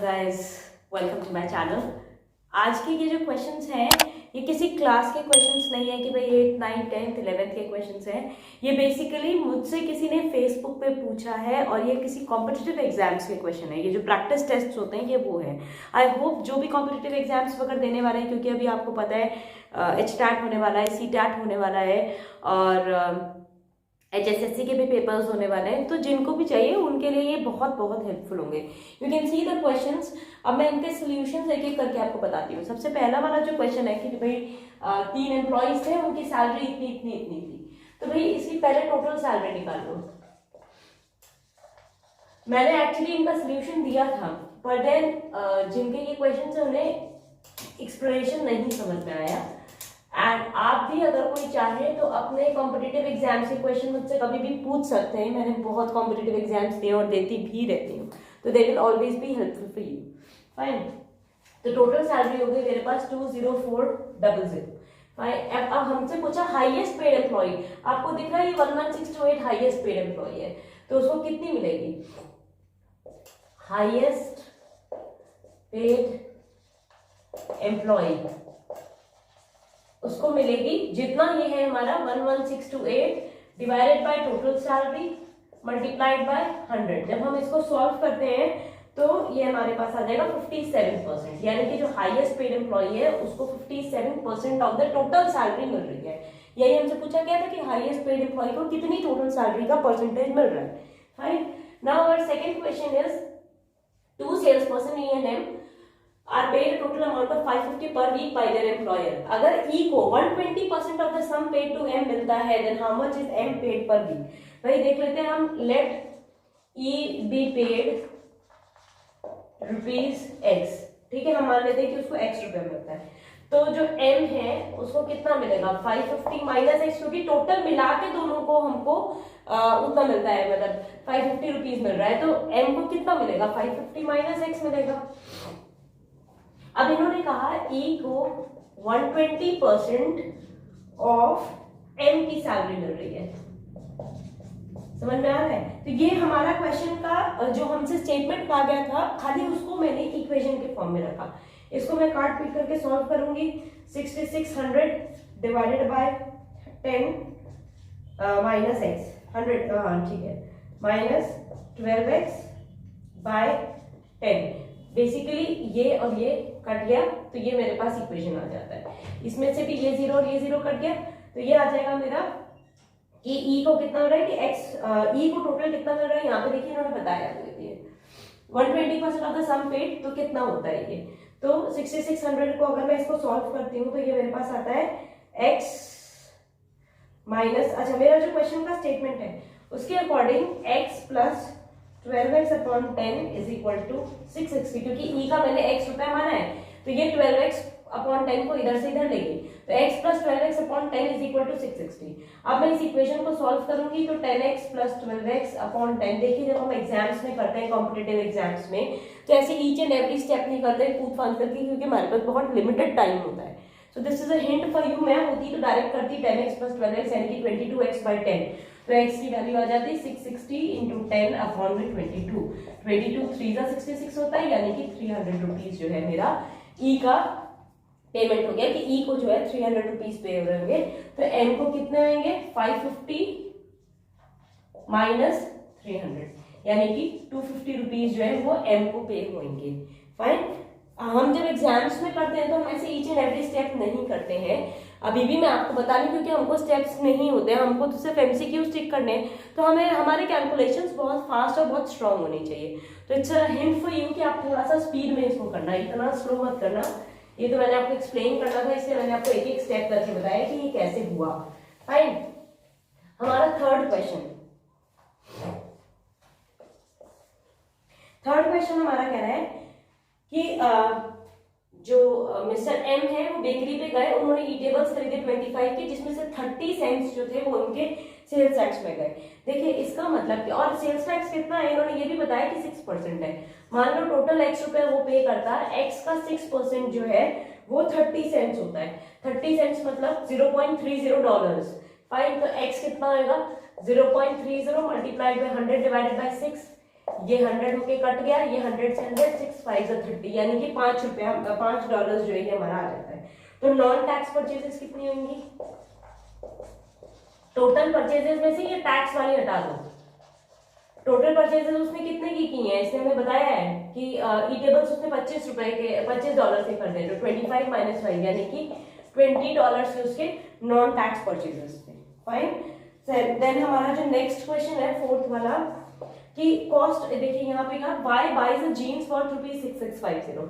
Guys, welcome to my channel. आज के ये जो क्वेश्चंस हैं ये किसी क्लास के क्वेश्चंस नहीं है कि भाई 8, 9, 10, 11 के क्वेश्चंस हैं। ये बेसिकली मुझसे किसी ने फेसबुक पे पूछा है और ये किसी कॉम्पिटिटिव एग्जाम्स के क्वेश्चन है। ये जो प्रैक्टिस टेस्ट होते हैं ये वो है। आई होप जो भी कॉम्पिटिटिव एग्जाम्स वगैरह देने वाले हैं, क्योंकि अभी आपको पता है HTAT होने वाला है, CTAT होने वाला है और HSSC के भी पेपर्स होने वाले हैं, तो जिनको भी चाहिए उनके लिए ये बहुत बहुत हेल्पफुल होंगे। You can see the questions. अब मैं इनके सॉल्यूशंस एक एक करके आपको बताती हूँ। सबसे पहला वाला जो क्वेश्चन है कि भाई 3 एम्प्लॉइज थे, उनकी सैलरी इतनी इतनी इतनी थी, तो भाई इसकी पहले टोटल सैलरी निकाल लो। मैंने एक्चुअली इनका सोल्यूशन दिया था, पर देन जिनके ये क्वेश्चन है उन्हें एक्सप्लेनेशन नहीं समझ में आया। एंड आप भी अगर कोई चाहे तो अपने कॉम्पिटिटिव एग्जाम्स के क्वेश्चन मुझसे कभी भी पूछ सकते हैं। मैंने बहुत कॉम्पिटिटिव एग्जाम्स दिए और देती भी रहती हूँ, तो they will always be helpful for you. Fine, तो टोटल सैलरी हो गई मेरे पास 20400। फाइन, अब हमसे पूछा हाईएस्ट पेड एम्प्लॉय। आपको दिख रहा है ये 11628 हाईएस्ट पेड एम्प्लॉय है, तो उसको कितनी मिलेगी? हाईएस्ट पेड एम्प्लॉय उसको मिलेगी जितना ये है हमारा 11628 divided by total salary multiplied by 100। जब हम इसको सॉल्व करते हैं तो ये हमारे पास आ जाएगा 57%, यानी कि जो हाईएस्ट पेड एम्प्लॉय है उसको 57% ऑफ द टोटल सैलरी मिल रही है। यही हमसे पूछा गया था कि हाईएस्ट पेड एम्प्लॉय को कितनी टोटल सैलरी का परसेंटेज मिल रहा है। Fine, now our second question is 2 salesperson E&M are paid a total amount of 550 per week by their employer. अगर E को 120% of the sum paid to M मिलता है, then how much is M paid per week? भाई देख लेते हैं हम। Let E be paid rupees X, ठीक है, हम मान लेते हैं कि उसको X रुपए मिलता है। तो जो M है उसको कितना मिलेगा? 550 माइनस X, क्योंकि टोटल मिला के दोनों को हमको उतना मिलता है, मतलब 550 रुपीज मिल रहा है, तो M को कितना मिलेगा? 550 माइनस X मिलेगा। अब इन्होंने कहा E को 120% ऑफ M की सैलरी मिल रही है। समझ में आ रहा है? तो ये हमारा क्वेश्चन का जो हमसे स्टेटमेंट कहा गया था, खाली उसको मैंने इक्वेशन के फॉर्म में रखा। इसको मैं काट पीट करके सॉल्व करूंगी। 6600 डिवाइडेड बाय 10 माइनस एक्स 100, हाँ ठीक है, माइनस 12x बाय 10। बेसिकली ये और ये कट गया तो ये मेरे पास इक्वेशन आ जाता है। इसमें से भी ये 0 और ये 0 कट गया तो ये आ जाएगा मेरा कि E को कितना मिल रहा है कि X E को टोटल कितना मिल रहा है। यहाँ पे देखिए इन्होंने बताया 120% ऑफ द सम पेड, तो कितना होता है ये? तो 6600 को अगर मैं इसको सॉल्व करती हूँ तो ये मेरे पास आता है X माइनस, अच्छा मेरा जो क्वेश्चन का स्टेटमेंट है उसके according X plus 12x upon 10 is equal to 660, क्योंकि E का मैंने X रुपया माना है तो ये 12x अपॉन 10 को इधर से इधर लेगी, तो x plus 12x upon 10 is equal to 660। अब मैं इस इक्वेशन को सॉल्व करूंगी तो 10x प्लस 12x अपॉन 10, देखिए जब हम एग्जाम्स में करते हैं कॉम्पिटिटिव एग्जाम्स में तो ऐसे ईच एंड एवरी स्टेप नहीं करते कूद फांद करके, क्योंकि हमारे पास बहुत लिमिटेड टाइम होता है। So this is a hint for you. मैं होती तो डायरेक्ट करती 10x प्लस 12x यानी कि 22x बाई 10, तो x की वैल्यू आ जाती है 660 इंटू 10 अपॉन में 22 3 का 66 होता है, यानी कि 300 रुपीज जो है मेरा E का पेमेंट हो गया कि E को जो है 300 रुपीज पे हो रहे होंगे। तो M को कितने होंगे? 550 माइनस 300, यानी कि 250 रुपीज जो है वो M को पे होंगे। फाइन, हम जब एग्जाम्स में करते हैं तो हम ऐसे ईच एंड एवरी स्टेप नहीं करते हैं। अभी भी मैं आपको बता रही हूँ क्योंकि हमको स्टेप्स नहीं होते हैं, हमको तो सिर्फ MCQ टिक करने हैं, तो हमें हमारे कैलकुलेशंस बहुत फास्ट और बहुत स्ट्रांग होनी चाहिए। तो it's a hint for you कि आप थोड़ा सा स्पीड में इसको करना, इतना स्लो मत करना। ये तो मैंने आपको एक्सप्लेन करना था, इसलिए मैंने आपको एक एक स्टेप करके बताया कि ये कैसे हुआ। फाइन, हमारा थर्ड क्वेश्चन हमारा कह रहा है कि जो मिस्टर एम है वो बेकरी पे गए, उन्होंने ईटेबल्स खरीदे 25 के, जिसमें से 30 सेंट्स जो थे वो उनके सेल्स टैक्स में गए। देखिए इसका मतलब कि, और सेल्स टैक्स कितना है इन्होंने ये भी बताया कि 6% है। मान लो टोटल x रुपए वो पे करता है, x का 6% जो है वो 30 सेंट्स होता है। 30 सेंट्स मतलब $0.30। फाइन, तो x कितना होगा? 0.30 मल्टीप्लाइड बाय 100 डिवाइडेड बाय 6, ये 100 होके कट गया, ये 100 से 100, 6 5 30, यानी कि $5 जो है ये हमारा आ जाता है। तो नॉन टैक्स परचेजेस कितनी होंगी? टोटल परचेजेस में से ये टैक्स वाली हटा दो। टोटल परचेजेस उसने कितने की हैं? इसने हमें बताया है कि ईटेबल्स उसने $25 से खरीदे, तो 25 - 5 यानी कि $20 से उसके नॉन टैक्स परचेजेस थे। फाइन। देन हमारा जो नेक्स्ट क्वेश्चन है, फोर्थ वाला, कि कॉस्ट, देखिए यहाँ पे कहा Y buys a jeans for ₹6650।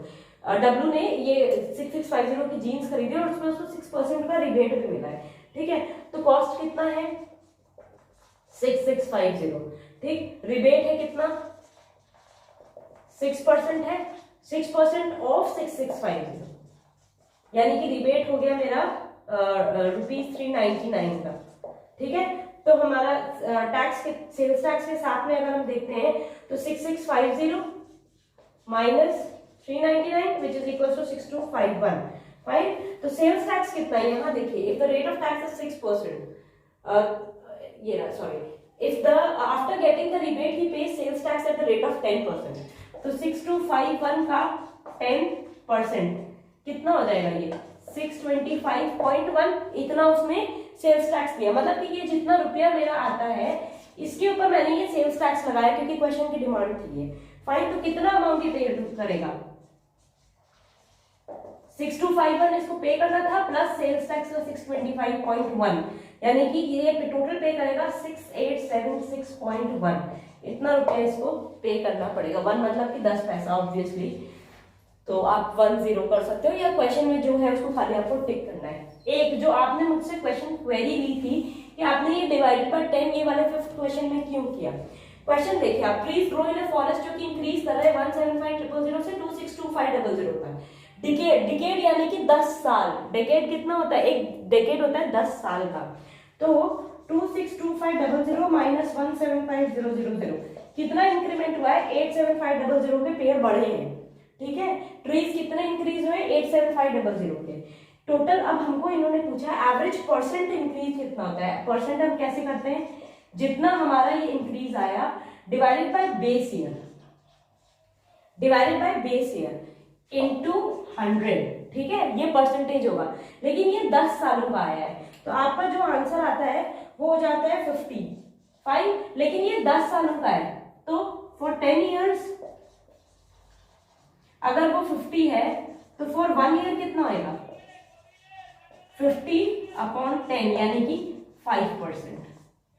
W ने ये 6650 की जीन्स खरीदी और उसमें उसको 6% का रिबेट भी मिला है। ठीक है, तो कॉस्ट कितना है? 6650। ठीक, रिबेट है कितना? 6% है, 6% ऑफ 6650, यानी कि रिबेट हो गया मेरा ₹399 का। ठीक है, तो हमारा टैक्स के, सेल्स टैक्स के साथ में अगर हम देखते हैं तो 6650 minus 399 which is equal to 6251। Fine. तो सेल्स टैक्स कितना है? यहाँ देखिए, if the rate of tax is 6%, ये ना, sorry, if the after getting the rebate he pays sales tax at the rate of 10%, तो 6251 का 10% कितना हो जाएगा? ये 625.1, इतना उसमें सेल्स टैक्स दिया। मतलब कि ये जितना रुपया मेरा आता है इसके ऊपर मैंने ये सेल्स टैक्स लगाया, क्योंकि क्वेश्चन की डिमांड थी ये। फाइन। तो कितना अमाउंट ये पे करेगा? 6251 इसको पे करना था, प्लस सेल्स टैक्स का 625.1, यानी कि ये टोटल पे करेगा 6876.1। इतना रुपया इसको पे करना पड़ेगा। 1 मतलब कि 10 पैसा ऑब्वियसली, तो आप 10 कर सकते हो, या क्वेश्चन में जो है उसको खाली आपको टिक करना है। एक जो आपने मुझसे क्वेश्चन क्वेरी ली थी कि आपने ये डिवाइडेड बाय 10 ये वाले 5th क्वेश्चन में क्यों किया? क्वेश्चन देखिए आप, please grow in a forest, जो कि इंक्रीज कर रहा है 17500 से 262,500 तक। डिकेड यानी कि 10 साल। डेकेड कितना होता है? एक डेकेड होता है 10 साल का। तो 262,500 माइनस 175,000, कितना इंक्रीमेंट हुआ है? 87500 के पेड़ बढ़े हैं। ठीक है, ट्रीज कितने इंक्रीज हुए? 87500 के टोटल। अब हमको इन्होंने पूछा एवरेज परसेंट इंक्रीज कितना होता है। परसेंट हम कैसे करते हैं? जितना हमारा ये इंक्रीज आया divided by base year, divided by base year into 100। ठीक है, ये परसेंटेज होगा, लेकिन ये 10 सालों का आया है, तो आपका जो आंसर आता है वो हो जाता है 55, लेकिन ये 10 सालों का है, तो फॉर 10 ईयर्स अगर वो 50 है तो फॉर 1 ईयर कितना होगा? 50/10 यानी कि 5%।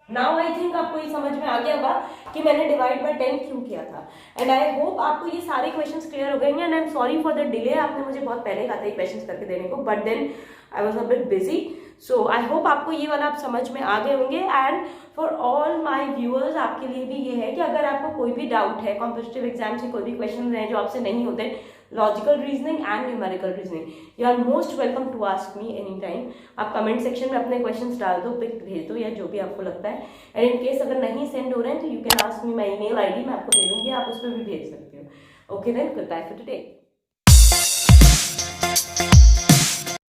नाउ आई थिंक आपको ये समझ में आ गया होगा कि मैंने डिवाइड बाय 10 क्यों किया था। एंड आई होप आपको ये सारे क्वेश्चंस क्लियर हो गए हैं। And I am sorry for the delay, आपने मुझे बहुत पहले कहा था ये क्वेश्चंस करके देने को, but then I was a bit busy. So I hope आपको ये वाला आप समझ में आ गए होंगे। And for all my viewers, आपके लिए भी ये है कि अगर आपको कोई भी डाउट है, कॉम्पिटिटिव एग्जाम से कोई भी क्वेश्चन है जो आपसे नहीं होते, logical reasoning and numerical reasoning, you are most welcome to ask me any time. आप कमेंट सेक्शन में अपने क्वेश्चंस डाल दो, पिक भेज दो, या जो भी आपको लगता है। एंड इन केस अगर नहीं सेंड हो रहे हैं तो you can ask me, my email ID मैं आपको दे दूंगी, आप उस पर भी भेज सकते हो। Okay then, goodbye for today.